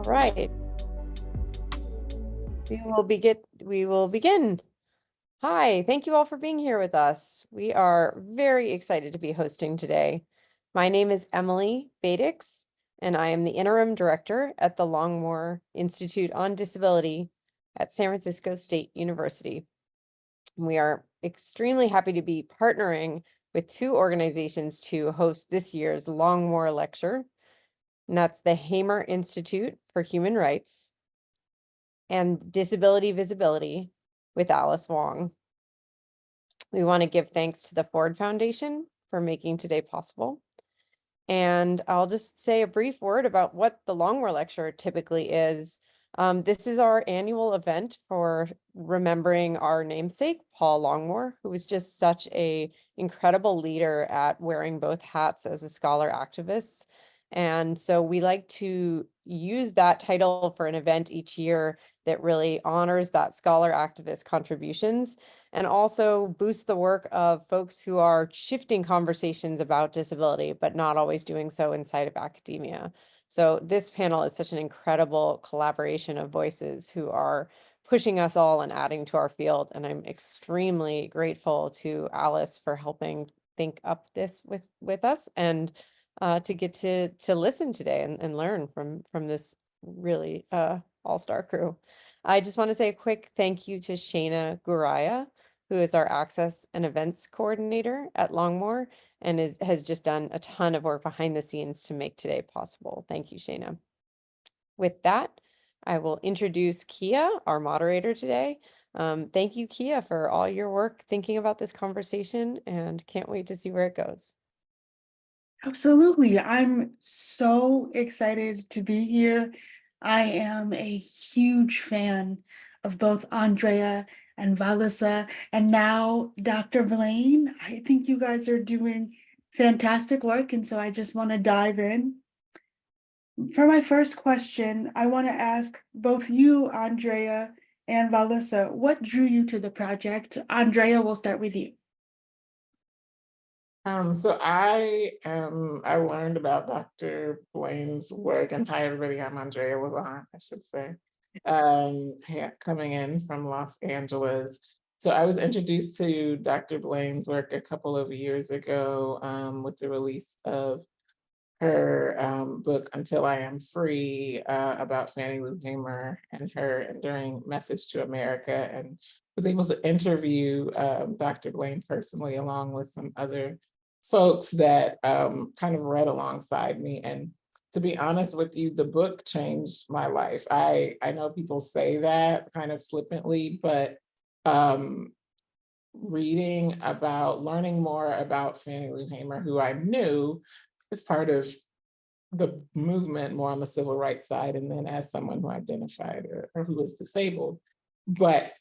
right. We will begin. Hi, thank you all for being here with us. We are very excited to be hosting today. My name is Emily Badix, and I am the interim director at the Longmore Institute on Disability at San Francisco State University. We are extremely happy to be partnering with two organizations to host this year's Longmore Lecture, and that's the Hamer Institute for Human Rights and Disability Visibility with Alice Wong. We want to give thanks to the Ford Foundation for making today possible. And I'll just say a brief word about what the Longmore Lecture typically is. This is our annual event for remembering our namesake, Paul Longmore, who was just such an incredible leader at wearing both hats as a scholar activist. And so we like to use that title for an event each year that really honors that scholar activist contributions and also boosts the work of folks who are shifting conversations about disability, but not always doing so inside of academia. So this panel is such an incredible collaboration of voices who are pushing us all and adding to our field. And I'm extremely grateful to Alice for helping think up this with us and to get to listen today and learn from this really all-star crew. I just want to say a quick thank you to Shayna Guraya, who is our access and events coordinator at Longmore and has just done a ton of work behind the scenes to make today possible. Thank you, Shayna. With that, I will introduce Keah, our moderator today. Thank you, Keah, for all your work thinking about this conversation and can't wait to see where it goes. Absolutely. I'm so excited to be here. I am a huge fan of both Andraéa and Vilissa, and now Dr. Blain. I think you guys are doing fantastic work, and so I just want to dive in. For my first question, I want to ask both you, Andraéa, and Vilissa, what drew you to the project? Andraéa, we'll start with you. So I learned about Dr. Blain's work, and hi everybody, I'm Andraéa LaVant, I should say, coming in from Los Angeles. So I was introduced to Dr. Blain's work a couple of years ago with the release of her book, Until I Am Free, about Fannie Lou Hamer and her enduring message to America, and was able to interview Dr. Blain personally, along with some other folks that kind of read alongside me. And to be honest with you, the book changed my life. I know people say that kind of flippantly, but learning more about Fannie Lou Hamer, who I knew as part of the movement more on the civil rights side, and then as someone who identified or who was disabled. But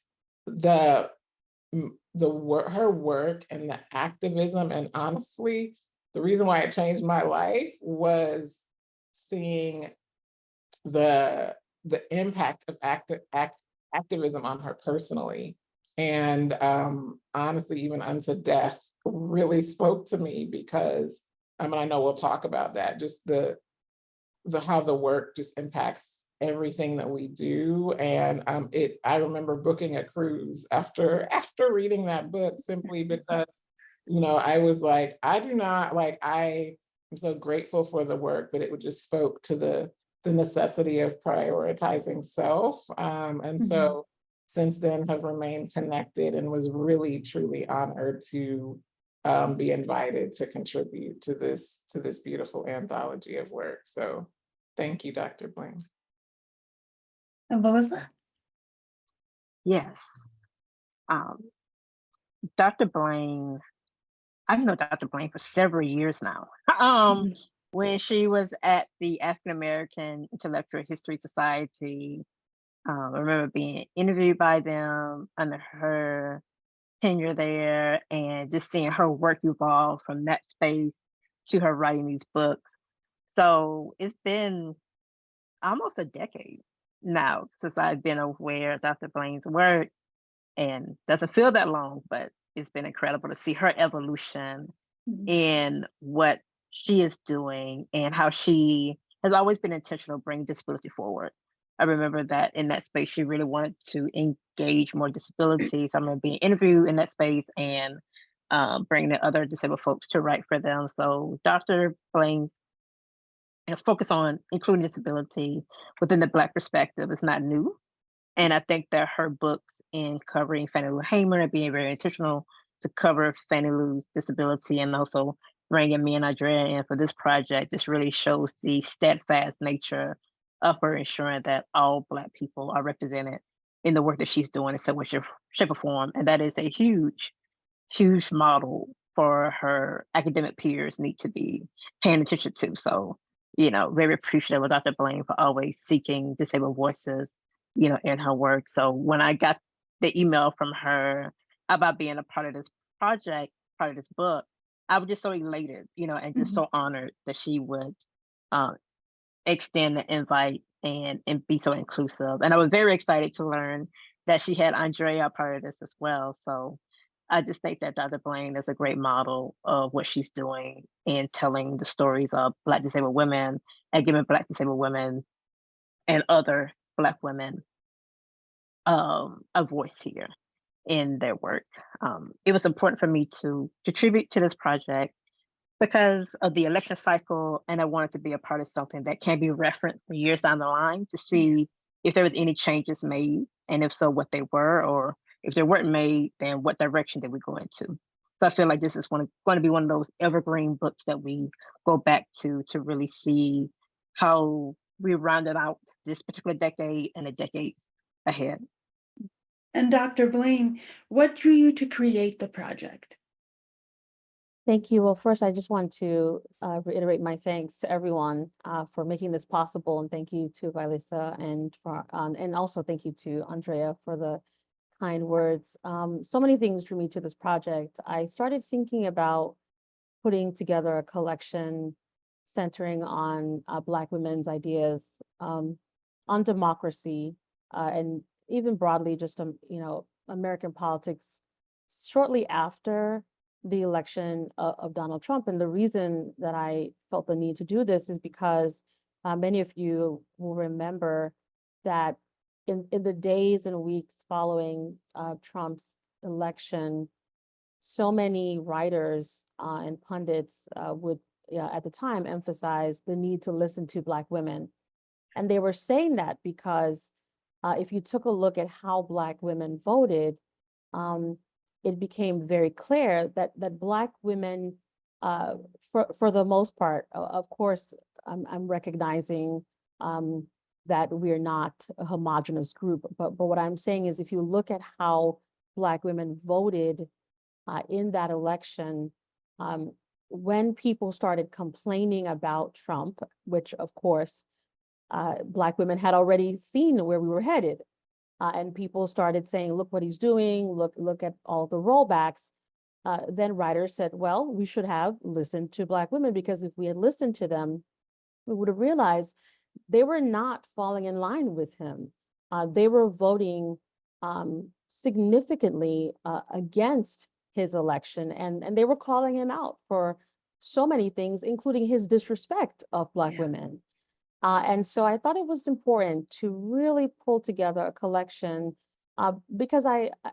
her work and the activism, and honestly, the reason why it changed my life was seeing the impact of activism on her personally. And honestly, even unto death really spoke to me because, I know we'll talk about that, just how the work just impacts everything that we do. And I remember booking a cruise after reading that book, simply because, I was like, I'm so grateful for the work, but it just spoke to the necessity of prioritizing self. And so since then have remained connected and was really, truly honored to be invited to contribute to this beautiful anthology of work. So thank you, Dr. Blain. And Vilissa? Yes. Dr. Blain, I've known Dr. Blain for several years now. When she was at the African American Intellectual History Society, I remember being interviewed by them under her tenure there and just seeing her work evolve from that space to her writing these books. So it's been almost a decade now since I've been aware of Dr. Blain's work, and doesn't feel that long, but it's been incredible to see her evolution in what she is doing and how she has always been intentional bringing disability forward. I remember that in that space, she really wanted to engage more disability. So I'm going to be interviewed in that space and bringing in other disabled folks to write for them. So Dr. Blain's focus on including disability within the Black perspective is not new. And I think that her books in covering Fannie Lou Hamer and being very intentional to cover Fannie Lou's disability and also bringing me and Andraéa in for this project, this really shows the steadfast nature of her ensuring that all Black people are represented in the work that she's doing in some way, shape, or form. And that is a huge, huge model for her academic peers need to be paying attention to. So, very appreciative of Dr. Blain for always seeking disabled voices, in her work. So when I got the email from her about being a part of this project, part of this book, I was just so elated, and just so honored that she would extend the invite and be so inclusive. And I was very excited to learn that she had Andraéa part of this as well. So I just think that Dr. Blain is a great model of what she's doing in telling the stories of Black disabled women and giving Black disabled women and other Black women a voice here in their work. It was important for me to contribute to this project because of the election cycle, and I wanted to be a part of something that can be referenced for years down the line to see if there was any changes made, and if so, what they were, or if they weren't made, then what direction did we go into? So I feel like this is going to be one of those evergreen books that we go back to really see how we rounded out this particular decade and a decade ahead. And Dr. Blain, what drew you to create the project? Thank you. Well, first, I just want to reiterate my thanks to everyone for making this possible, and thank you to Vilissa and also thank you to Andraéa for the kind words. So many things drew me to this project. I started thinking about putting together a collection centering on Black women's ideas on democracy and even broadly just American politics shortly after the election of Donald Trump. And the reason that I felt the need to do this is because many of you will remember that in the days and weeks following Trump's election, so many writers and pundits would at the time emphasize the need to listen to Black women. And they were saying that because if you took a look at how Black women voted, it became very clear that Black women, for the most part, of course, I'm recognizing that we're not a homogenous group, but what I'm saying is if you look at how Black women voted in that election, when people started complaining about Trump, which of course, Black women had already seen where we were headed. And people started saying, look what he's doing, look at all the rollbacks. Then writers said, well, we should have listened to Black women, because if we had listened to them, we would have realized they were not falling in line with him. They were voting significantly against his election, and they were calling him out for so many things, including his disrespect of Black women. And so I thought it was important to really pull together a collection because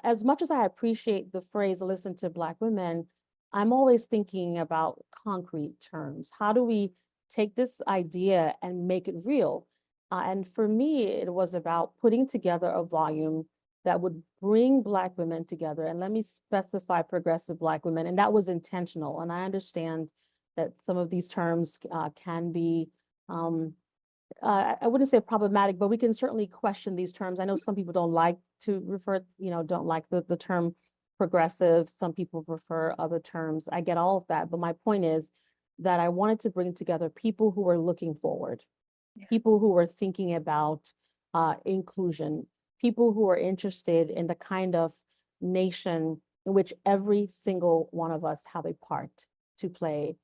as much as I appreciate the phrase, listen to Black women, I'm always thinking about concrete terms. How do we take this idea and make it real? And for me, it was about putting together a volume that would bring Black women together. And let me specify progressive Black women. And that was intentional. And I understand that some of these terms can be I wouldn't say problematic, but we can certainly question these terms. I know some people don't like to refer, don't like the term progressive. Some people prefer other terms. I get all of that. But my point is that I wanted to bring together people who are looking forward, people who are thinking about inclusion, people who are interested in the kind of nation in which every single one of us have a part to play.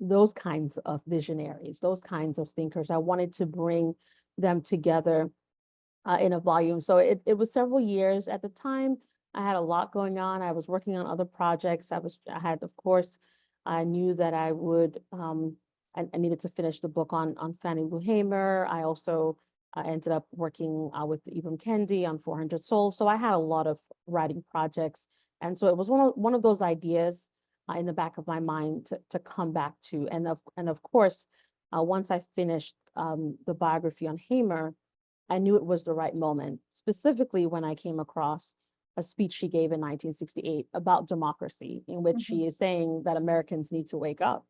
Those kinds of visionaries, those kinds of thinkers. I wanted to bring them together in a volume. So it was several years. At the time, I had a lot going on. I was working on other projects. I knew that I would I needed to finish the book on Fannie Lou Hamer. I also ended up working with Ibram Kendi on 400 Souls. So I had a lot of writing projects. And so it was one of those ideas in the back of my mind to come back to. And of course, once I finished the biography on Hamer, I knew it was the right moment, specifically when I came across a speech she gave in 1968 about democracy, in which she is saying that Americans need to wake up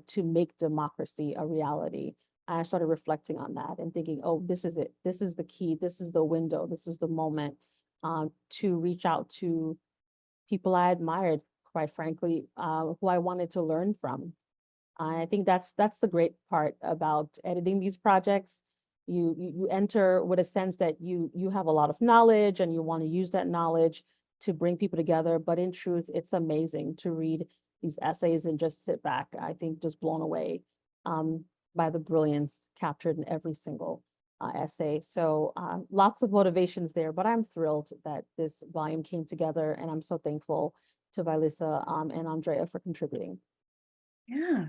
to make democracy a reality. I started reflecting on that and thinking, oh, this is it. This is the key. This is the window. This is the moment to reach out to people I admired, quite frankly, who I wanted to learn from. I think that's the great part about editing these projects. You enter with a sense that you have a lot of knowledge and you want to use that knowledge to bring people together. But in truth, it's amazing to read these essays and just sit back, I think, just blown away by the brilliance captured in every single essay. So lots of motivations there, but I'm thrilled that this volume came together, and I'm so thankful to Vilissa and Andraéa for contributing. Yeah.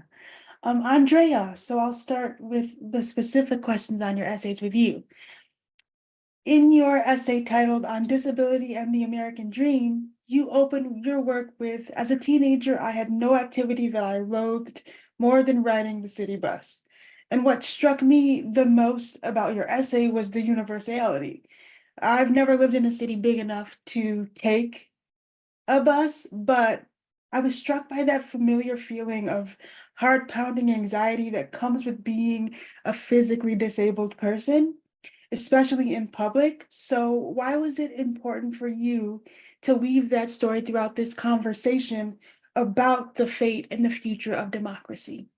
Andraéa, so I'll start with the specific questions on your essays with you. In your essay titled On Disability and the American Dream, you open your work with, as a teenager, I had no activity that I loathed more than riding the city bus. And what struck me the most about your essay was the universality. I've never lived in a city big enough to take a bus, but I was struck by that familiar feeling of heart-pounding anxiety that comes with being a physically disabled person, especially in public. So why was it important for you to weave that story throughout this conversation about the fate and the future of democracy?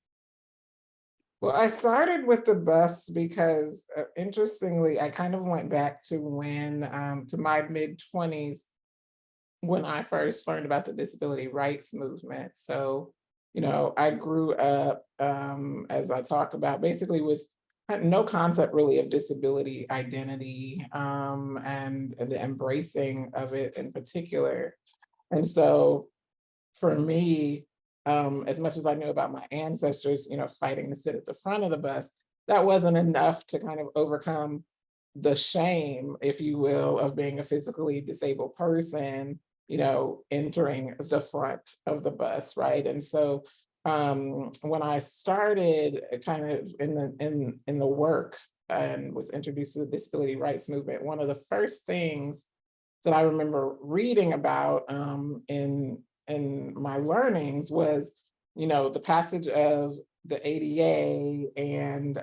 Well, I started with the bus because, interestingly, I kind of went back to when, to my mid-20s, when I first learned about the disability rights movement. So, I grew up, as I talk about, basically with no concept really of disability identity, and the embracing of it in particular. And so for me, as much as I knew about my ancestors, fighting to sit at the front of the bus, that wasn't enough to kind of overcome the shame, if you will, of being a physically disabled person, entering the front of the bus, right? And so when I started kind of in the work and was introduced to the disability rights movement, one of the first things that I remember reading about in my learnings was, the passage of the ADA and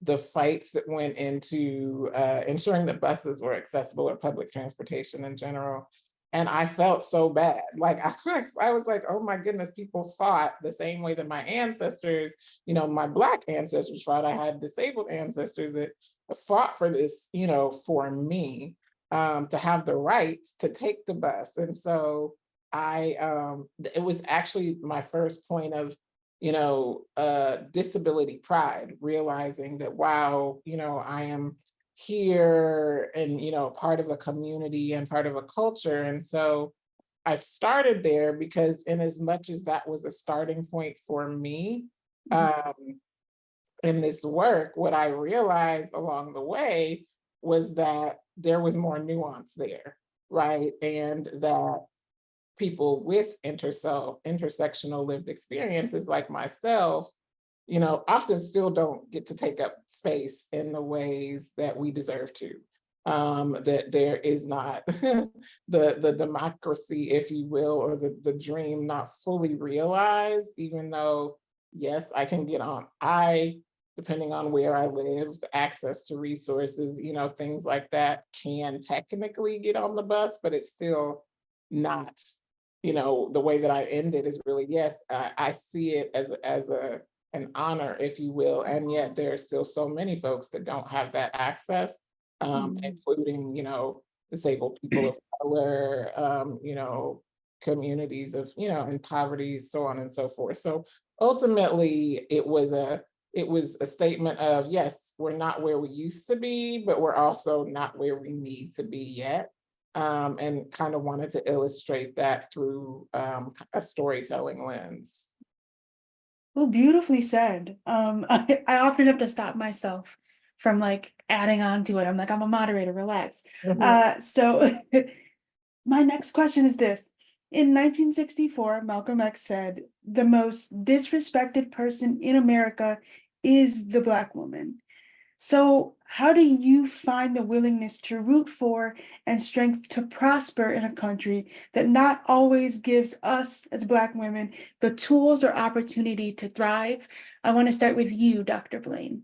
the fights that went into ensuring that buses were accessible, or public transportation in general. And I felt so bad. Like I was like, oh my goodness, people fought the same way that my ancestors, my Black ancestors fought. I had disabled ancestors that fought for this, for me, to have the right to take the bus. And so it was actually my first point of, disability pride, realizing that, wow, I am here and, part of a community and part of a culture. And so I started there because, in as much as that was a starting point for me, in this work, what I realized along the way was that there was more nuance there, right? And that people with intersectional lived experiences like myself, often still don't get to take up space in the ways that we deserve to. That there is not the democracy, if you will, or the dream not fully realized, even though, yes, I can get on, depending on where I live, the access to resources, things like that can technically get on the bus, but it's still not, the way that I end it is really, yes, I see it as an honor, if you will, and yet there are still so many folks that don't have that access, including, disabled people of color, communities of, in poverty, so on and so forth. So ultimately, it was a statement of, yes, we're not where we used to be, but we're also not where we need to be yet. And kind of wanted to illustrate that through a storytelling lens. Oh, beautifully said. I often have to stop myself from like adding on to it. I'm like, I'm a moderator, relax. So my next question is this. In 1964, Malcolm X said, the most disrespected person in America is the Black woman. So, how do you find the willingness to root for and strength to prosper in a country that not always gives us as Black women the tools or opportunity to thrive? I want to start with you, Dr. Blain.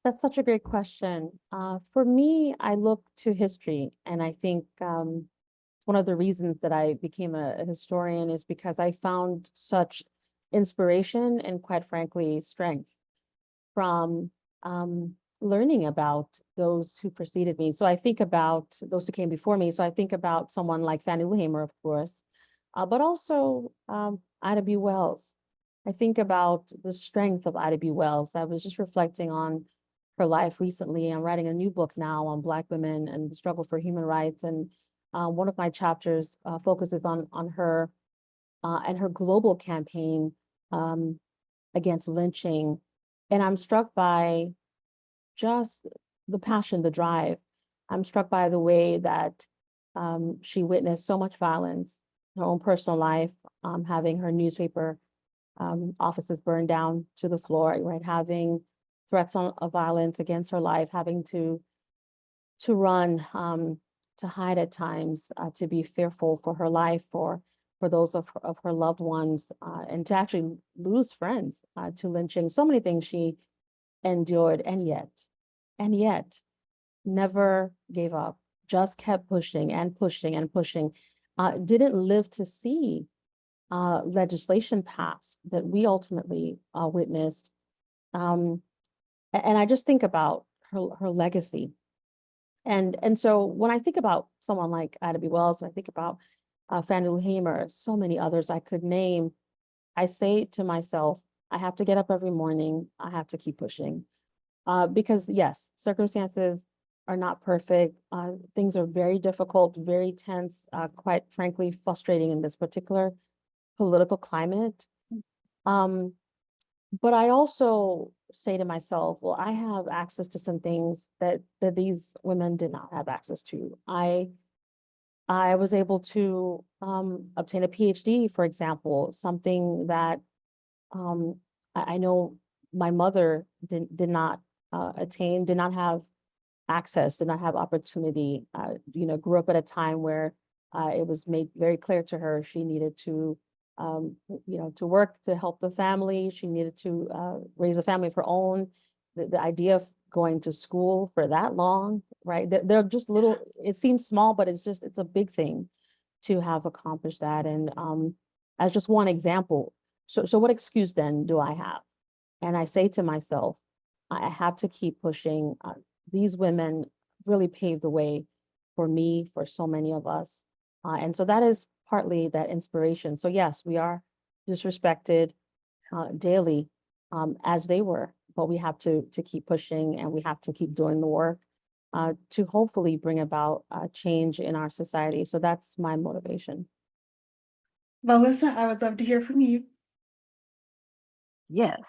That's such a great question. For me, I look to history, and I think one of the reasons that I became a historian is because I found such inspiration and, quite frankly, strength from learning about those who preceded me. So I think about those who came before me. So I think about someone like Fannie Lou Hamer, of course, but also Ida B. Wells. I think about the strength of Ida B. Wells. I was just reflecting on her life recently. I'm writing a new book now on Black women and the struggle for human rights. And one of my chapters focuses on her and her global campaign against lynching. And I'm struck by just the passion, the drive. I'm struck by the way that she witnessed so much violence in her own personal life, having her newspaper offices burned down to the floor, right? Having threats of violence against her life, having to run, to hide at times, to be fearful for her life, for those of her loved ones, and to actually lose friends to lynching. So many things she endured, and yet never gave up, just kept pushing and pushing and pushing. Didn't live to see legislation passed that we ultimately witnessed. And I just think about her legacy. And so when I think about someone like Ida B. Wells, I think about Fannie Lou Hamer, so many others I could name, I say to myself, I have to get up every morning. I have to keep pushing. Because yes, circumstances are not perfect. Things are very difficult, very tense, quite frankly, frustrating in this particular political climate. But I also say to myself, well, I have access to some things that these women did not have access to. I was able to obtain a PhD, for example, something that I know my mother did not attain, did not have access, did not have opportunity, grew up at a time where it was made very clear to her she needed to, to work to help the family. She needed to raise a family of her own. The idea of going to school for that long, right? They're just little, it seems small, but it's a big thing to have accomplished that. And as just one example, so what excuse then do I have? And I say to myself, I have to keep pushing. These women really paved the way for me, for so many of us. And so that is partly that inspiration. So yes, we are disrespected daily as they were, but we have to keep pushing, and we have to keep doing the work to hopefully bring about change in our society. So that's my motivation. Melissa, I would love to hear from you. Yes.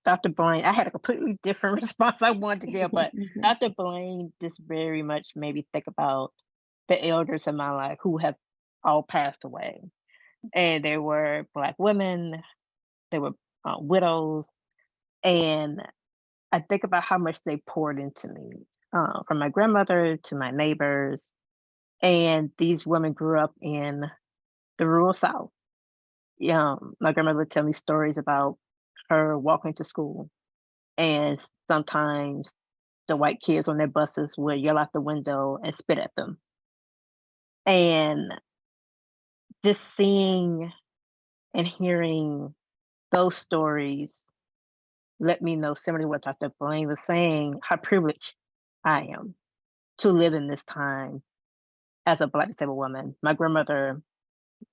Dr. Blain, I had a completely different response I wanted to give, but Dr. Blain just very much made me think about the elders in my life who have all passed away. And they were Black women, they were widows, and I think about how much they poured into me, from my grandmother to my neighbors. And these women grew up in the rural South. My grandmother would tell me stories about her walking to school, and sometimes the white kids on their buses would yell out the window and spit at them. And just seeing and hearing those stories let me know, similar to what Dr. Blain was saying, how privileged I am to live in this time as a Black disabled woman. My grandmother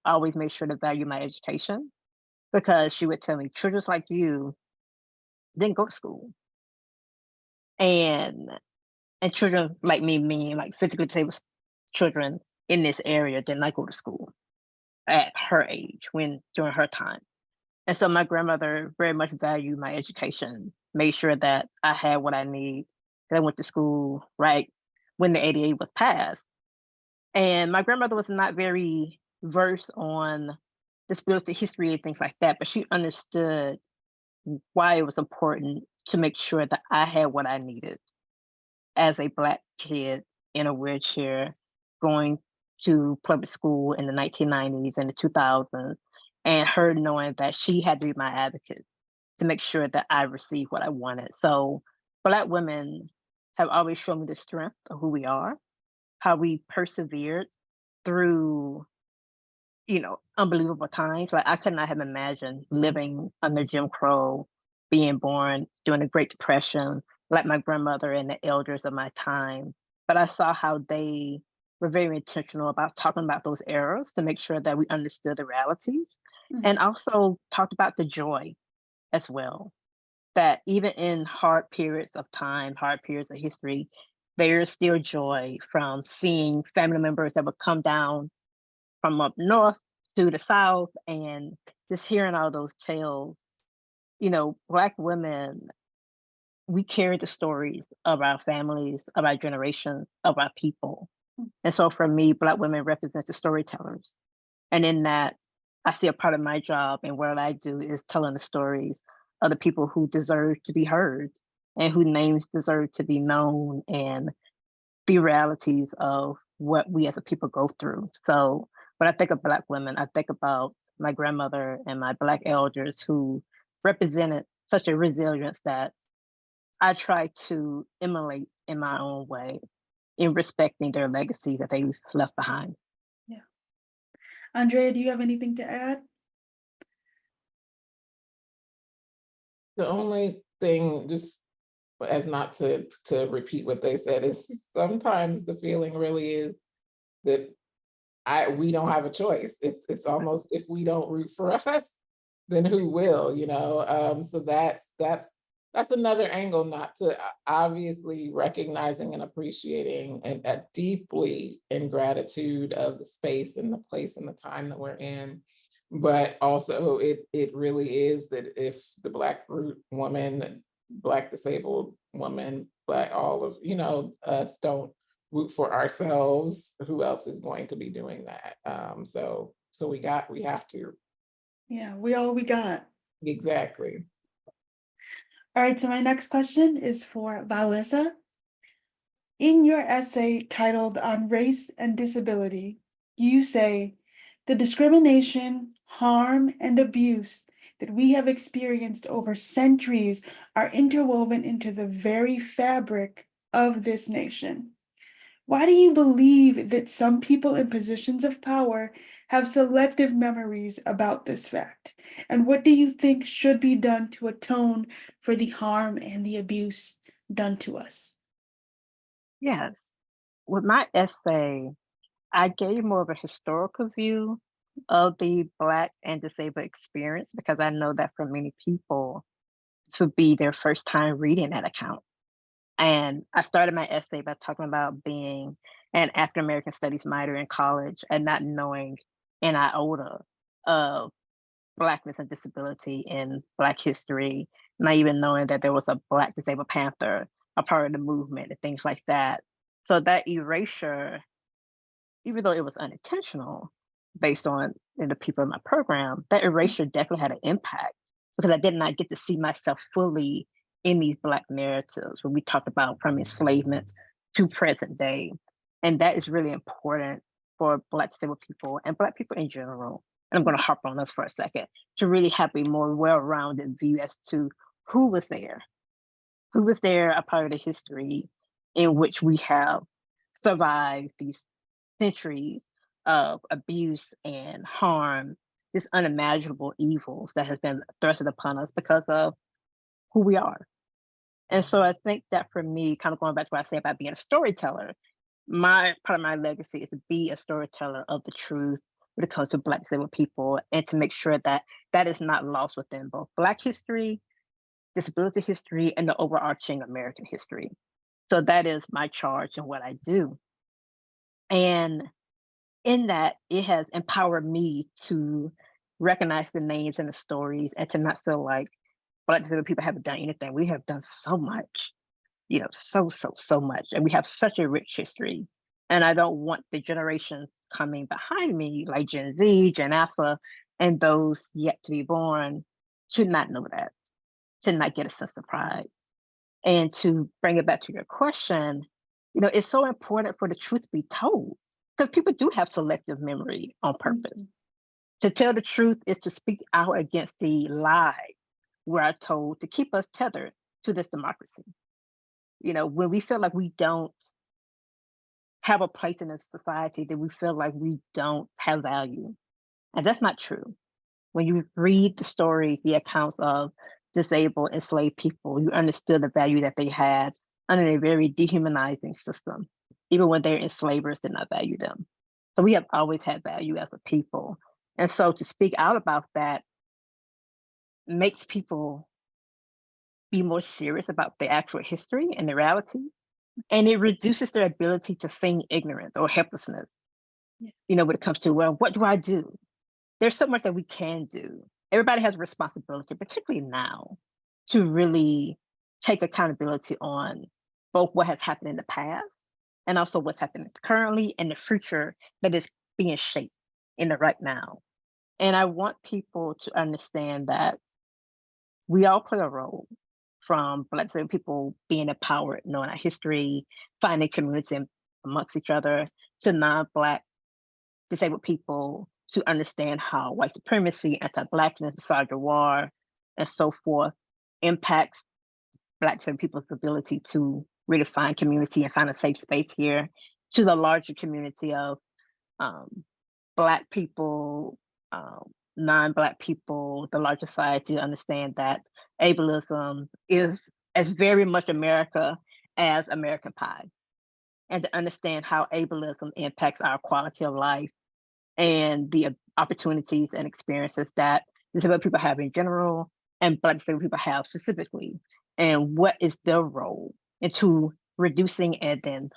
always made sure to value my education, because she would tell me, children like you didn't go to school. And children like me, meaning like physically disabled children in this area, did not go to school. at her age during her time. And so my grandmother very much valued my education, made sure that I had what I need. That I went to school right when the ADA was passed. And my grandmother was not very versed on disability history and things like that, but she understood why it was important to make sure that I had what I needed as a Black kid in a wheelchair going to public school in the 1990s and the 2000s, and her knowing that she had to be my advocate to make sure that I received what I wanted. So Black women have always shown me the strength of who we are, how we persevered through, unbelievable times. Like I could not have imagined living under Jim Crow, being born during the Great Depression, like my grandmother and the elders of my time. But I saw how they were very intentional about talking about those eras to make sure that we understood the realities, and also talked about the joy as well. That even in hard periods of time, hard periods of history, there is still joy from seeing family members that would come down from up north to the south, and just hearing all those tales. Black women, we carry the stories of our families, of our generations, of our people. And so for me, Black women represent the storytellers. And in that, I see a part of my job and what I do is telling the stories of the people who deserve to be heard and whose names deserve to be known, and the realities of what we as a people go through. So when I think of Black women, I think about my grandmother and my Black elders who represented such a resilience that I try to emulate in my own way in respecting their legacy that they left behind. Yeah. Andraéa, do you have anything to add? The only thing, just as not to repeat what they said, is sometimes the feeling really is that we don't have a choice. It's almost, if we don't root for us, then who will, So that's another angle, not to obviously recognizing and appreciating and deeply in gratitude of the space and the place and the time that we're in. But also it really is that if the Black woman, Black disabled woman, Black all of, us don't root for ourselves, who else is going to be doing that? So we have to. Yeah, we all we got. Exactly. All right, so my next question is for Vilissa. In your essay titled On Race and Disability, you say, the discrimination, harm, and abuse that we have experienced over centuries are interwoven into the very fabric of this nation. Why do you believe that some people in positions of power have selective memories about this fact? And what do you think should be done to atone for the harm and the abuse done to us? Yes. With my essay, I gave more of a historical view of the Black and disabled experience because I know that for many people, this would be their first time reading that account. And I started my essay by talking about being an African American Studies minor in college and not knowing an iota of Blackness and disability in Black history, not even knowing that there was a Black disabled Panther, a part of the movement, and things like that. So that erasure, even though it was unintentional, based on the people in my program, that erasure definitely had an impact because I did not get to see myself fully in these Black narratives when we talked about from enslavement to present day. And that is really important for Black disabled people and Black people in general. And I'm going to harp on this for a second to really have a more well-rounded view as to who was there, a part of the history in which we have survived these centuries of abuse and harm, these unimaginable evils that has been thrusted upon us because of who we are. And so I think that for me, kind of going back to what I say about being a storyteller, my part of my legacy is to be a storyteller of the truth when it comes to Black disabled people, and to make sure that that is not lost within both Black history, disability history, and the overarching American history. So that is my charge and what I do. And in that, it has empowered me to recognize the names and the stories and to not feel like Black disabled people haven't done anything. We have done so much, so much. And we have such a rich history. And I don't want the generations coming behind me, like Gen Z, Gen Alpha, and those yet to be born, to not know that, to not get a sense of pride. And to bring it back to your question, it's so important for the truth to be told, because people do have selective memory on purpose. To tell the truth is to speak out against the lie we're told to keep us tethered to this democracy. When we feel like we don't have a place in this society, that we feel like we don't have value. And that's not true. When you read the story, the accounts of disabled, enslaved people, you understood the value that they had under a very dehumanizing system. Even when their enslavers did not value them. So we have always had value as a people. And so to speak out about that makes people be more serious about the actual history and the reality. And it reduces their ability to feign ignorance or helplessness. When it comes to, well, what do I do? There's so much that we can do. Everybody has a responsibility, particularly now, to really take accountability on both what has happened in the past and also what's happening currently and the future that is being shaped in the right now. And I want people to understand that we all play a role, from Black disabled people being empowered, knowing our history, finding community amongst each other, to non-Black disabled people to understand how white supremacy, anti-Blackness, misogyny, and so forth impacts Black disabled people's ability to really find community and find a safe space here, to the larger community of Black people, non-Black people, the larger society, to understand that ableism is as very much America as American Pie, and to understand how ableism impacts our quality of life and the opportunities and experiences that disabled people have in general and Black disabled people have specifically, and what is their role into reducing and then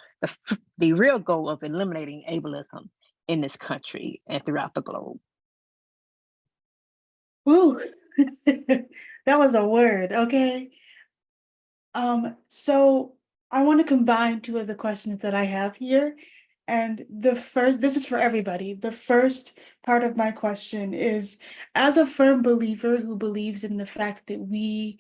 the real goal of eliminating ableism in this country and throughout the globe. Woo, that was a word, okay? So I want to combine two of the questions that I have here. And this is for everybody. The first part of my question is, as a firm believer who believes in the fact that we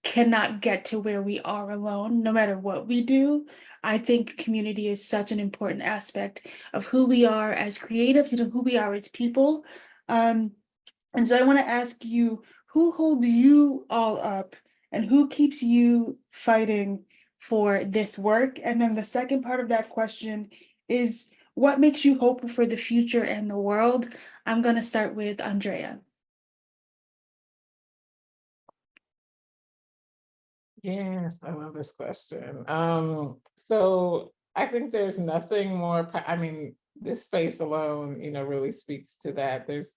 cannot get to where we are alone, no matter what we do, I think community is such an important aspect of who we are as creatives and who we are as people. And so I want to ask you, who holds you all up and who keeps you fighting for this work? And then the second part of that question is, what makes you hopeful for the future and the world? I'm going to start with Andraéa. Yes, I love this question. So I think there's nothing more, this space alone, really speaks to that. There's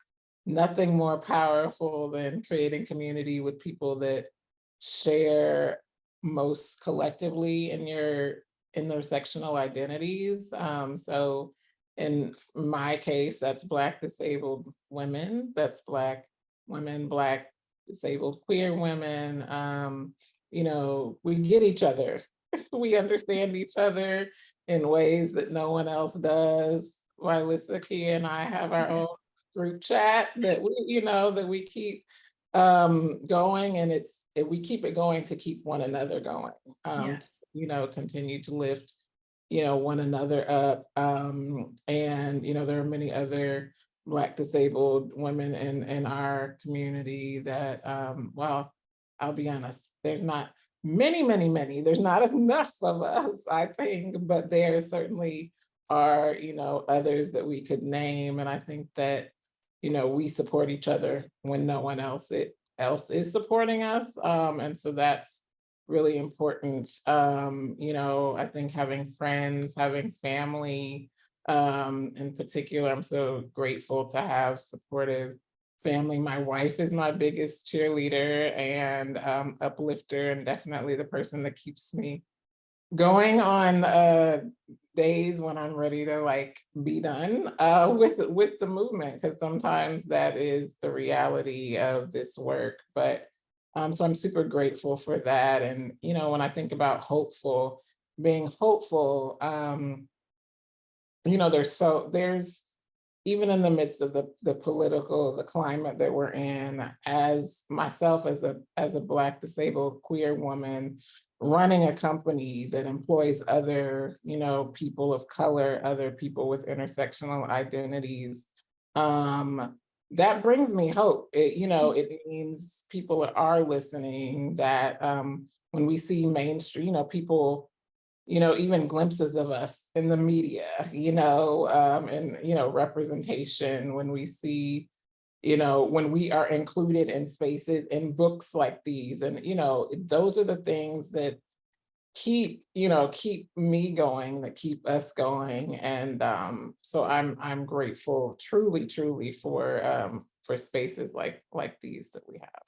nothing more powerful than creating community with people that share most collectively in your intersectional identities. So in my case, that's Black disabled women, that's Black women, Black disabled queer women. We get each other. We understand each other in ways that no one else does. Vilissa, Keah, and I have our own group chat that we keep going, and we keep it going to keep one another going. Yes. Continue to lift one another up. And there are many other Black disabled women in our community that well, I'll be honest, there's not many, there's not enough of us, I think, but there certainly are others that we could name. And I think that we support each other when no one else is supporting us. And so that's really important. I think having friends, having family, in particular, I'm so grateful to have supportive family. My wife is my biggest cheerleader and uplifter, and definitely the person that keeps me going on days when I'm ready to like be done with the movement, because sometimes that is the reality of this work. But so I'm super grateful for that. And you know, when I think about being hopeful, you know, there's even in the midst of the climate that we're in, as myself as a Black disabled queer woman running a company that employs other, you know, people of color, other people with intersectional identities, that brings me hope. You know, it means people are listening, that when we see mainstream, you know, people, you know, even glimpses of us in the media, you know, and, you know, representation, when we see, you know, when we are included in spaces, in books like these, and, you know, those are the things that keep me going, that keep us going. And so I'm grateful, truly for spaces like these that we have.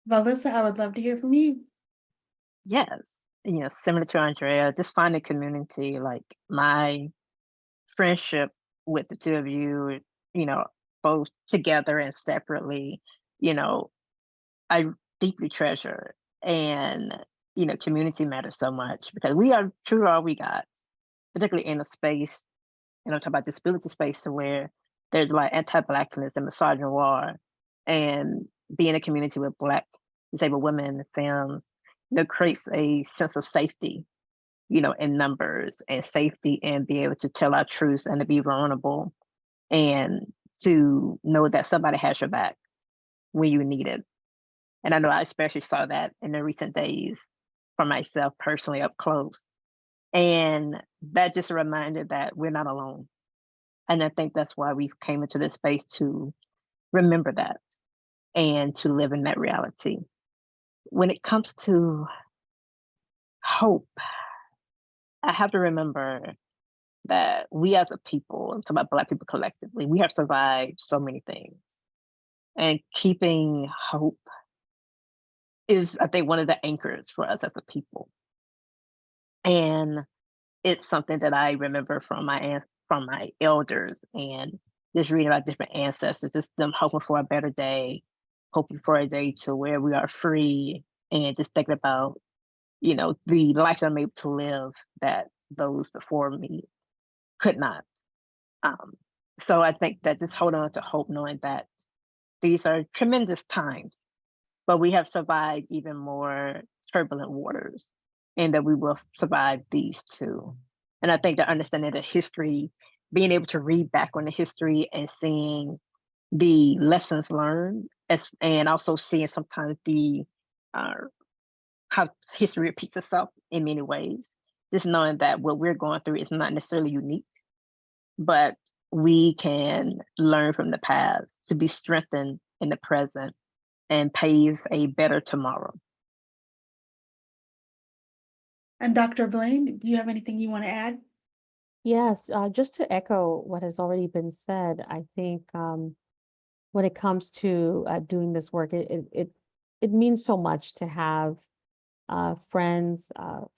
Vilissa, I would love to hear from you. Yes, you know, similar to Andraéa, just finding community, like my friendship with the two of you, you know, both together and separately, you know, I deeply treasure. And, you know, community matters so much because we are truly all we got, particularly in a space, you know, talk about disability space to where there's like anti-Blackness and misogynoir, and being in a community with Black disabled women and femmes, you know, creates a sense of safety, you know, in numbers, and safety and be able to tell our truths and to be vulnerable, and to know that somebody has your back when you need it. And I know I especially saw that in the recent days for myself personally up close. And that just a reminder that we're not alone. And I think that's why we came into this space, to remember that and to live in that reality. When it comes to hope, I have to remember that we as a people, I'm talking about Black people collectively, we have survived so many things. And keeping hope is, I think, one of the anchors for us as a people. And it's something that I remember from my elders, and just reading about different ancestors, just them hoping for a better day, hoping for a day to where we are free, and just thinking about, you know, the life I'm able to live that those before me could not. Um, so I think that just hold on to hope, knowing that these are tremendous times, but we have survived even more turbulent waters, and that we will survive these too. And I think the understanding the history, being able to read back on the history and seeing the lessons learned, and also seeing sometimes the uh, how history repeats itself in many ways. Just knowing that what we're going through is not necessarily unique, but we can learn from the past to be strengthened in the present and pave a better tomorrow. And Dr. Blain, do you have anything you want to add? Yes, just to echo what has already been said, I think when it comes to doing this work, it means so much to have friends,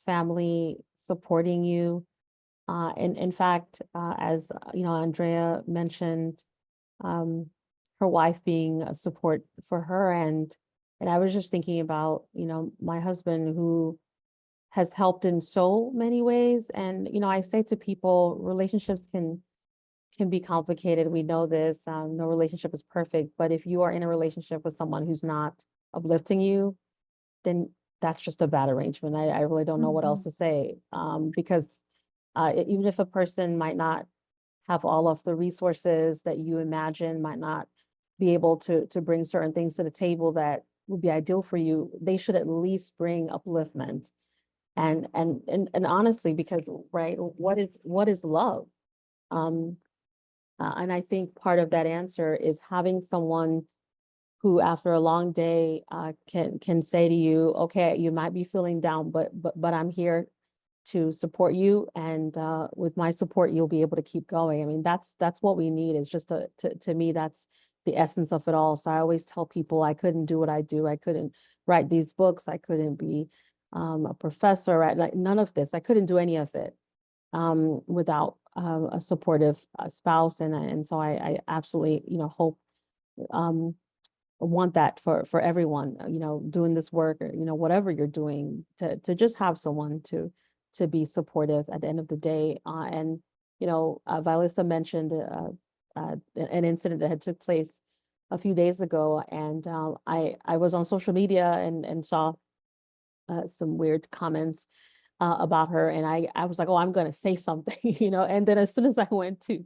family supporting you. And in fact, as you know, Andraéa mentioned, her wife being a support for her, and I was just thinking about, you know, my husband, who has helped in so many ways. And you know, I say to people, relationships can be complicated. We know this. No relationship is perfect, but if you are in a relationship with someone who's not uplifting you, then that's just a bad arrangement. I really don't know what else to say, because even if a person might not have all of the resources that you imagine, might not be able to bring certain things to the table that would be ideal for you, they should at least bring upliftment. And honestly, because right, what is love? And I think part of that answer is having someone who, after a long day, can say to you, okay, you might be feeling down, but I'm here to support you, and with my support, you'll be able to keep going. I mean, that's what we need. Is just to me, that's the essence of it all. So I always tell people, I couldn't do what I do. I couldn't write these books. I couldn't be a professor, right? Like none of this. I couldn't do any of it without a supportive spouse. And so I absolutely, hope, want that for everyone, doing this work or, whatever you're doing to just have someone to be supportive at the end of the day. And, Vilissa mentioned an incident that had took place a few days ago. And I was on social media and saw some weird comments about her. And I was like, oh, I'm going to say something, and then as soon as I went to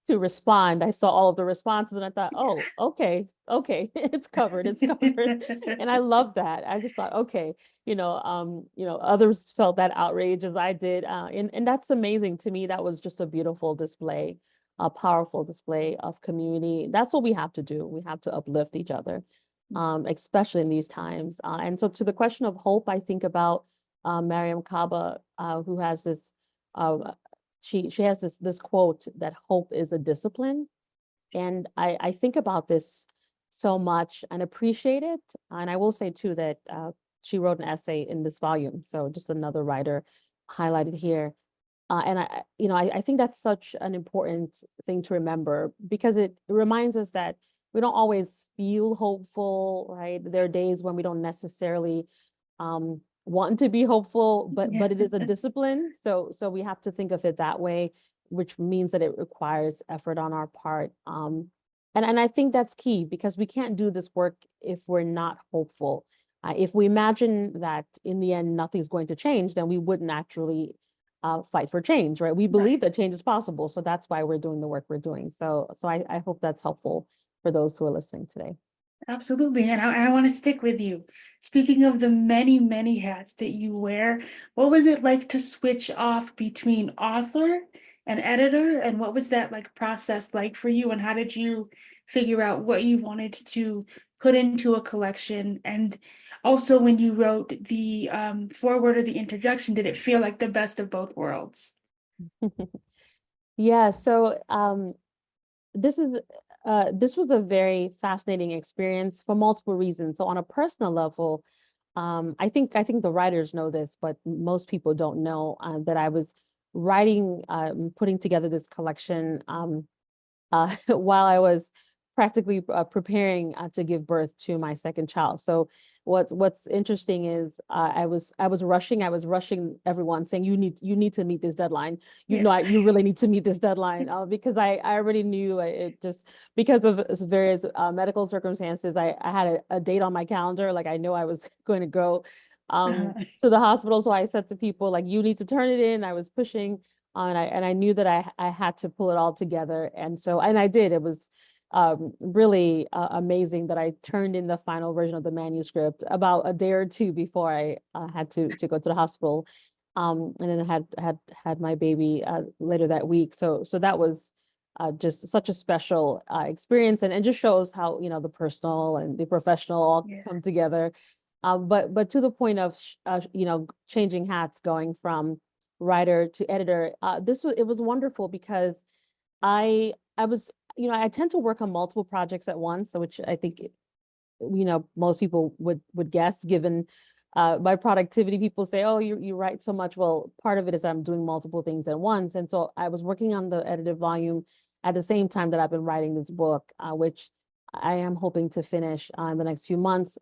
respond, I saw all of the responses and I thought, oh, okay, it's covered, it's covered. And I love that. I just thought, okay, others felt that outrage as I did. And that's amazing to me. That was just a beautiful display, a powerful display of community. That's what we have to do. We have to uplift each other, especially in these times. And so to the question of hope, I think about Mariam Kaba, who has this, she has this quote that hope is a discipline. And I think about this so much and appreciate it. And I will say too that she wrote an essay in this volume. So just another writer highlighted here. And I think that's such an important thing to remember because it reminds us that we don't always feel hopeful, right? There are days when we don't necessarily want to be hopeful, but it is a discipline. So we have to think of it that way, which means that it requires effort on our part. And I think that's key because we can't do this work if we're not hopeful. If we imagine that in the end nothing's going to change, then we wouldn't actually fight for change, right? We believe that change is possible, so that's why we're doing the work we're doing. So I hope that's helpful for those who are listening today. Absolutely. And I want to stick with you. Speaking of the many, many hats that you wear, what was it like to switch off between author and editor? And what was that process like for you? And how did you figure out what you wanted to put into a collection? And also when you wrote the foreword or the introduction, did it feel like the best of both worlds? Yeah, so this was a very fascinating experience for multiple reasons. So on a personal level, I think the writers know this, but most people don't know that I was writing, putting together this collection while I was practically preparing to give birth to my second child. So what's interesting is I was rushing everyone saying you need to meet this deadline. You really need to meet this deadline because I already knew it just because of various medical circumstances. I had a date on my calendar, like I know I was going to go to the hospital. So I said to people like, you need to turn it in. I was pushing and I knew that I had to pull it all together. And I did. It was really amazing that I turned in the final version of the manuscript about a day or two before I had to go to the hospital. And then had my baby later that week. So that was just such a special experience and just shows how, the personal and the professional all come together. But to the point of, changing hats, going from writer to editor, it was wonderful because I was, I tend to work on multiple projects at once, so which I think, most people would guess given my productivity. People say, oh, you write so much. Well, part of it is I'm doing multiple things at once. And so I was working on the edited volume at the same time that I've been writing this book, which I am hoping to finish in the next few months.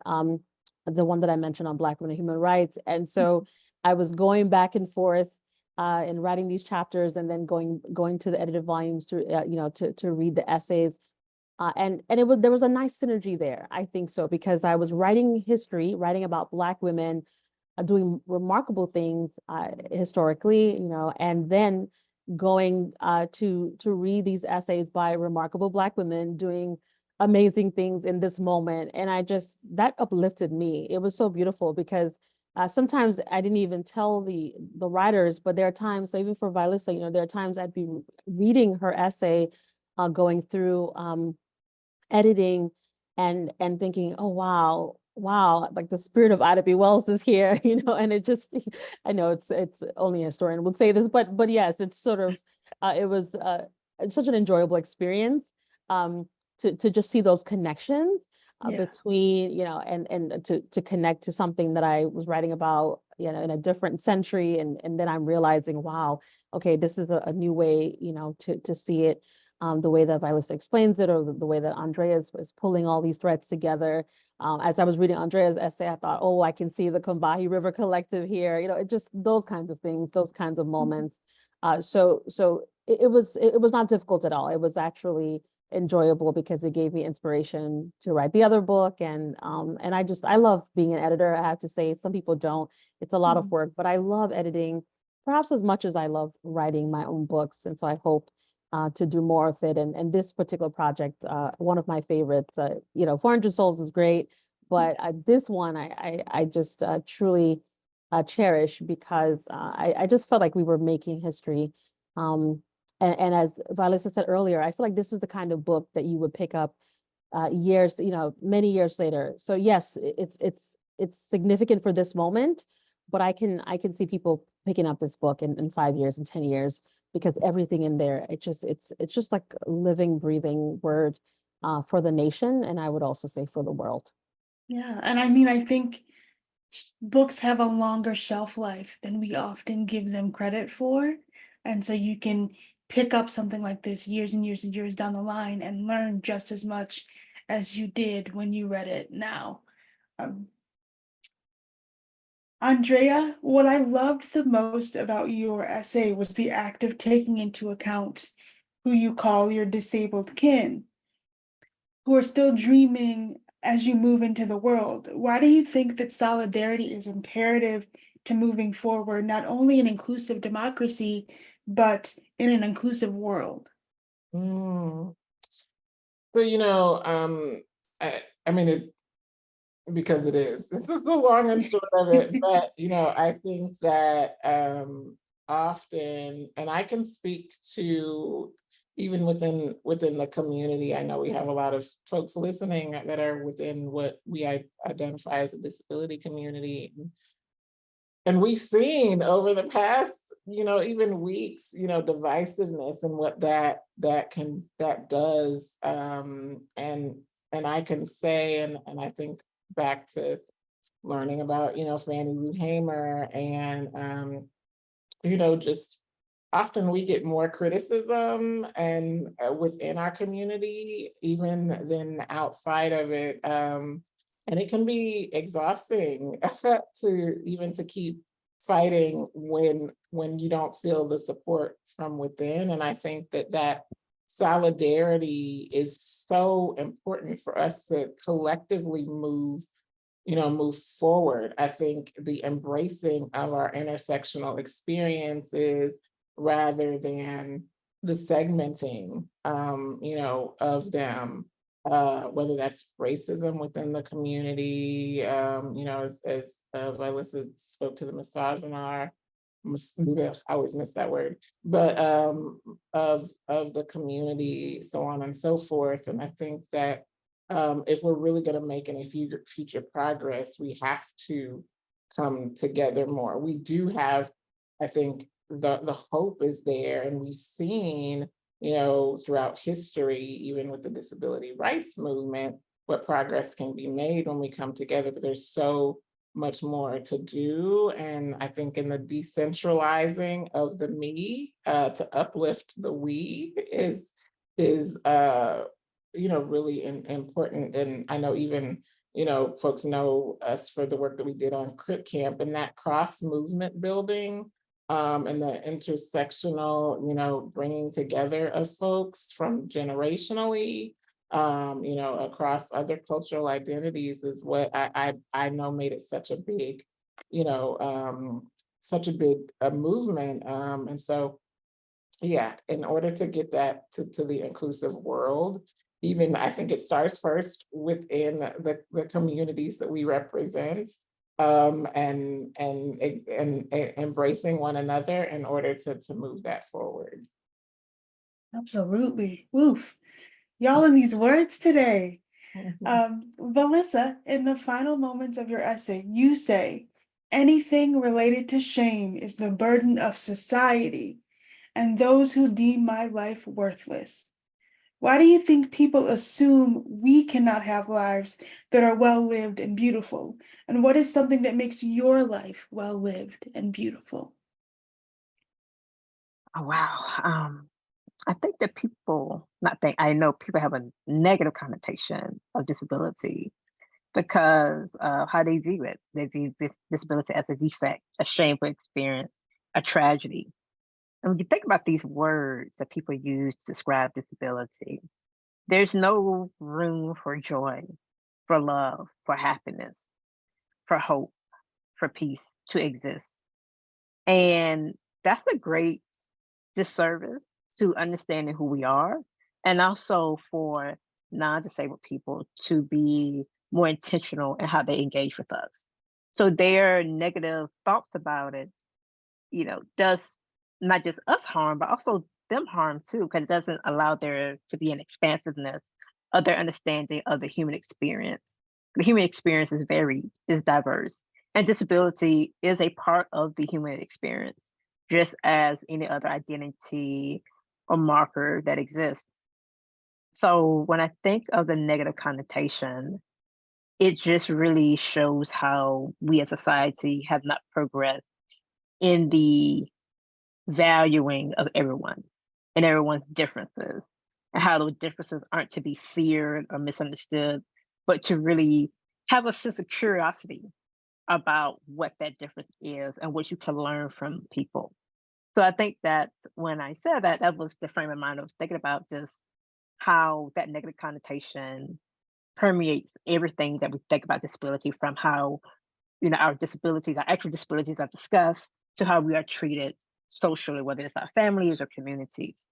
The one that I mentioned on Black women and human rights. And so I was going back and forth and writing these chapters and then going to the edited volumes to to read the essays. And there was a nice synergy there, I think so, because I was writing history, writing about Black women doing remarkable things historically, and then going to read these essays by remarkable Black women doing amazing things in this moment. And that uplifted me. It was so beautiful because sometimes I didn't even tell the writers, but there are times, so even for Vilissa, there are times I'd be reading her essay, going through editing and thinking, oh, wow, like the spirit of Ida B. Wells is here, and it just, I know it's only a historian would say this, but yes, it's sort of, it was such an enjoyable experience to just see those connections. Yeah. between, and to connect to something that I was writing about, in a different century. And then I'm realizing, wow, okay, this is a new way, to see it, the way that Vilissa explains it, or the way that Andraéa is pulling all these threads together. As I was reading Andrea's essay, I thought, oh, I can see the Combahee River Collective here, it just those kinds of things, those kinds of moments. So it was not difficult at all. It was actually enjoyable because it gave me inspiration to write the other book. And I love being an editor. I have to say, some people don't. It's a lot of work, but I love editing perhaps as much as I love writing my own books. And so I hope to do more of it. And this particular project, one of my favorites, 400 Souls is great, but this one I just truly cherish, because I just felt like we were making history. And as Vilissa said earlier, I feel like this is the kind of book that you would pick up years, many years later. So yes, it's significant for this moment, but I can see people picking up this book in 5 years and 10 years, because everything in there, it's just like a living, breathing word for the nation, and I would also say for the world. Yeah, and I mean, I think books have a longer shelf life than we often give them credit for. And so you can pick up something like this years and years and years down the line and learn just as much as you did when you read it now. Andraéa, what I loved the most about your essay was the act of taking into account who you call your disabled kin, who are still dreaming as you move into the world. Why do you think that solidarity is imperative to moving forward, not only in inclusive democracy, but in an inclusive world? Well, I mean, because it is. This is the long and short of it. But I think that often, and I can speak to even within the community. I know we have a lot of folks listening that are within what we identify as a disability community. And we've seen over the past, even weeks, divisiveness and what that does. And I can say, and I think back to learning about, Fannie Lou Hamer, and just often we get more criticism and within our community, even than outside of it. And it can be exhausting to keep fighting when you don't feel the support from within. And I think that solidarity is so important for us to collectively move forward. I think the embracing of our intersectional experiences rather than the segmenting, of them, whether that's racism within the community, as Vilissa spoke to the misogynar, I always miss that word, but of the community, so on and so forth. And I think that if we're really going to make any future progress, we have to come together more. We do have, I think, the hope is there, and we've seen, throughout history, even with the disability rights movement, what progress can be made when we come together. But there's so much more to do, and I think in the decentralizing of the me to uplift the we is really important. And I know even, folks know us for the work that we did on Crip Camp, and that cross movement building, and the intersectional, bringing together of folks from generationally, across other cultural identities is what I know made it such a big, movement. And so, yeah, in order to get that to the inclusive world, even I think it starts first within the communities that we represent, and embracing one another in order to move that forward. Absolutely. Oof. Y'all in these words today. Vilissa, in the final moments of your essay, you say, anything related to shame is the burden of society and those who deem my life worthless. Why do you think people assume we cannot have lives that are well lived and beautiful? And what is something that makes your life well lived and beautiful? Oh, wow. I think that people, not think, I know people have a negative connotation of disability because of how they view it. They view disability as a defect, a shameful experience, a tragedy. And when you think about these words that people use to describe disability, there's no room for joy, for love, for happiness, for hope, for peace to exist. And that's a great disservice to understanding who we are, and also for non-disabled people to be more intentional in how they engage with us. So their negative thoughts about it, does not just us harm, but also them harm too, because it doesn't allow there to be an expansiveness of their understanding of the human experience. The human experience is varied, is diverse, and disability is a part of the human experience, just as any other identity or marker that exists. So when I think of the negative connotation, it just really shows how we as a society have not progressed in the valuing of everyone and everyone's differences, and how those differences aren't to be feared or misunderstood, but to really have a sense of curiosity about what that difference is and what you can learn from people. So I think that when I said that, that was the frame of mind I was thinking about, just how that negative connotation permeates everything that we think about disability, from how our disabilities, our actual disabilities are discussed, to how we are treated socially, whether it's our families or communities.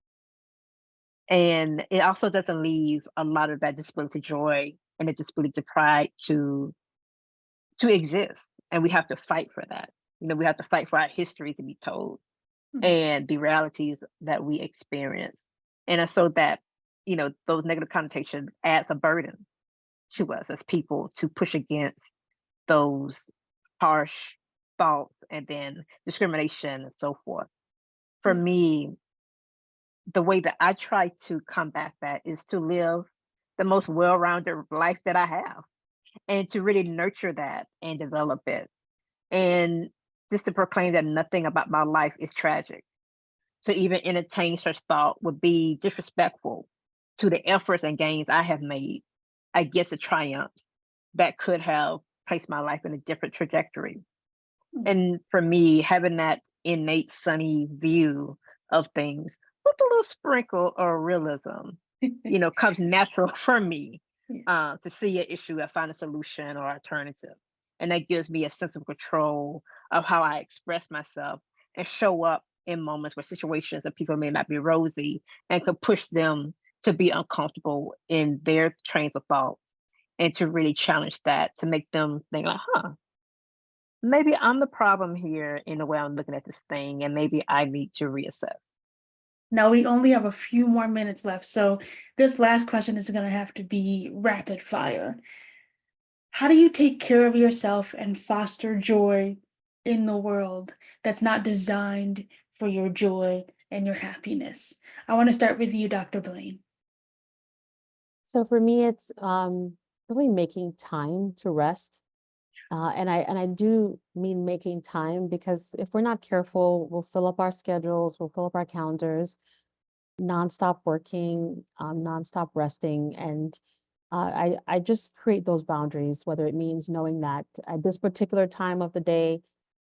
And it also doesn't leave a lot of that disability joy and the disability pride to exist. And we have to fight for that. We have to fight for our history to be told and the realities that we experience. And so that, those negative connotations adds a burden to us as people to push against those harsh thoughts and then discrimination and so forth. For me, the way that I try to combat that is to live the most well-rounded life that I have, and to really nurture that and develop it. And just to proclaim that nothing about my life is tragic. To even entertain such thought would be disrespectful to the efforts and gains I have made against the triumphs that could have placed my life in a different trajectory. And for me, having that innate sunny view of things with a little sprinkle of realism, comes natural for me to see an issue and find a solution or alternative. And that gives me a sense of control of how I express myself and show up in moments where situations and people may not be rosy, and could push them to be uncomfortable in their trains of thoughts, and to really challenge that, to make them think like, maybe I'm the problem here in the way I'm looking at this thing, and maybe I need to reassess. Now we only have a few more minutes left, so this last question is going to have to be rapid fire. How do you take care of yourself and foster joy in the world that's not designed for your joy and your happiness? I want to start with you, Dr. Blain. So for me, it's really making time to rest. And I do mean making time, because if we're not careful, we'll fill up our schedules, we'll fill up our calendars, nonstop working, nonstop resting. And I just create those boundaries, whether it means knowing that at this particular time of the day,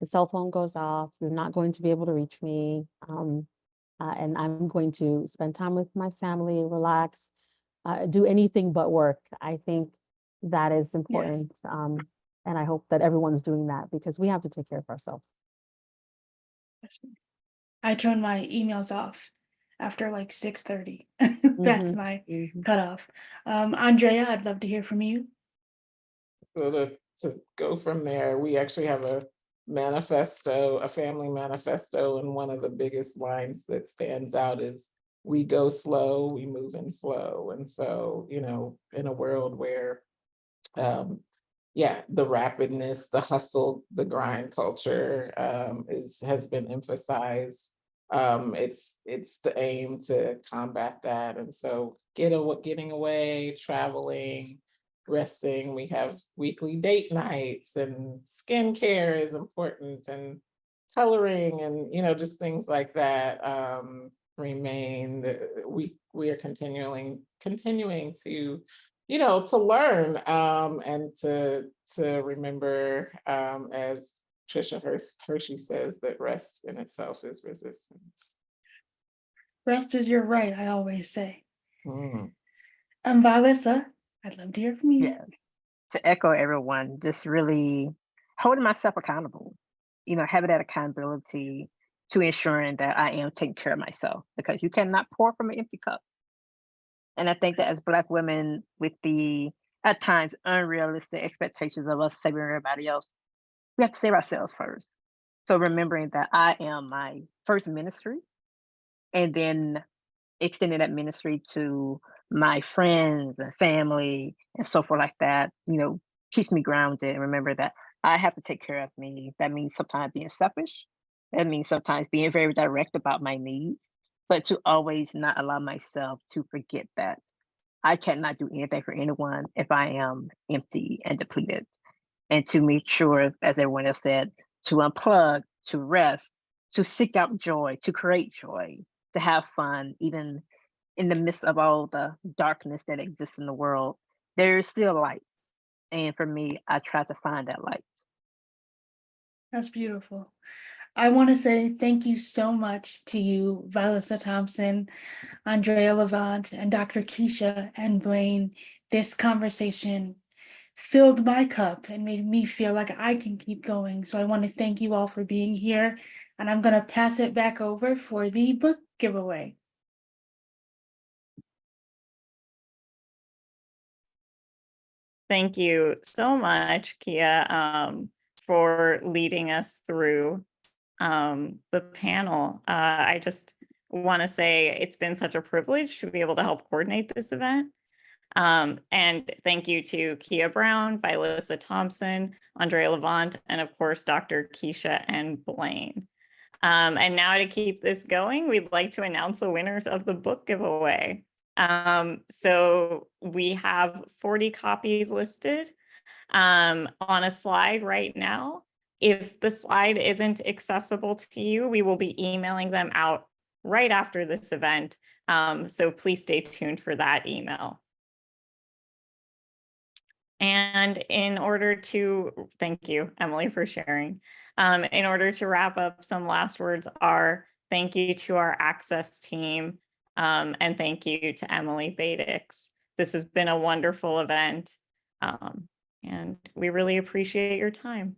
the cell phone goes off, you're not going to be able to reach me. And I'm going to spend time with my family, relax, do anything but work. I think that is important. And I hope that everyone's doing that, because we have to take care of ourselves. I turn my emails off after like 6:30. That's my cutoff. Andraéa, I'd love to hear from you. So to go from there, we actually have a manifesto, a family manifesto, and one of the biggest lines that stands out is, "We go slow, we move in flow." And so, in a world where, the rapidness, the hustle, the grind culture has been emphasized. It's the aim to combat that. And so getting away, traveling, resting. We have weekly date nights, and skincare is important, and coloring, and just things like that remain. We are continuing to to learn and to remember, as Trisha Hershey says, that rest in itself is resistance. Rest is your right, I always say. Mm. Vilissa, I'd love to hear from you. Yeah. To echo everyone, just really holding myself accountable, having that accountability to ensuring that I am taking care of myself, because you cannot pour from an empty cup. And I think that as Black women, with the at times unrealistic expectations of us saving everybody else, we have to save ourselves first. So remembering that I am my first ministry, and then extending that ministry to my friends and family and so forth like that, keeps me grounded, and remember that I have to take care of me. That means sometimes being selfish. That means sometimes being very direct about my needs, but to always not allow myself to forget that I cannot do anything for anyone if I am empty and depleted. And to make sure, as everyone else said, to unplug, to rest, to seek out joy, to create joy, to have fun, even in the midst of all the darkness that exists in the world. There is still light. And for me, I try to find that light. That's beautiful. I want to say thank you so much to you, Vilissa Thompson, Andraéa LaVant, and Dr. Keisha N. Blain. This conversation filled my cup and made me feel like I can keep going. So I want to thank you all for being here. And I'm going to pass it back over for the book giveaway. Thank you so much, Keah, for leading us through the panel. I just want to say it's been such a privilege to be able to help coordinate this event. And thank you to Keah Brown, Vilissa Thompson, Andraéa LaVant, and of course, Dr. Keisha N. Blain. And now to keep this going, we'd like to announce the winners of the book giveaway. So we have 40 copies listed on a slide right now. If the slide isn't accessible to you, we will be emailing them out right after this event. So please stay tuned for that email. And in order to, thank you, Emily, for sharing. In order to wrap up, some last words are thank you to our access team, and thank you to Emily Badix. This has been a wonderful event, and we really appreciate your time.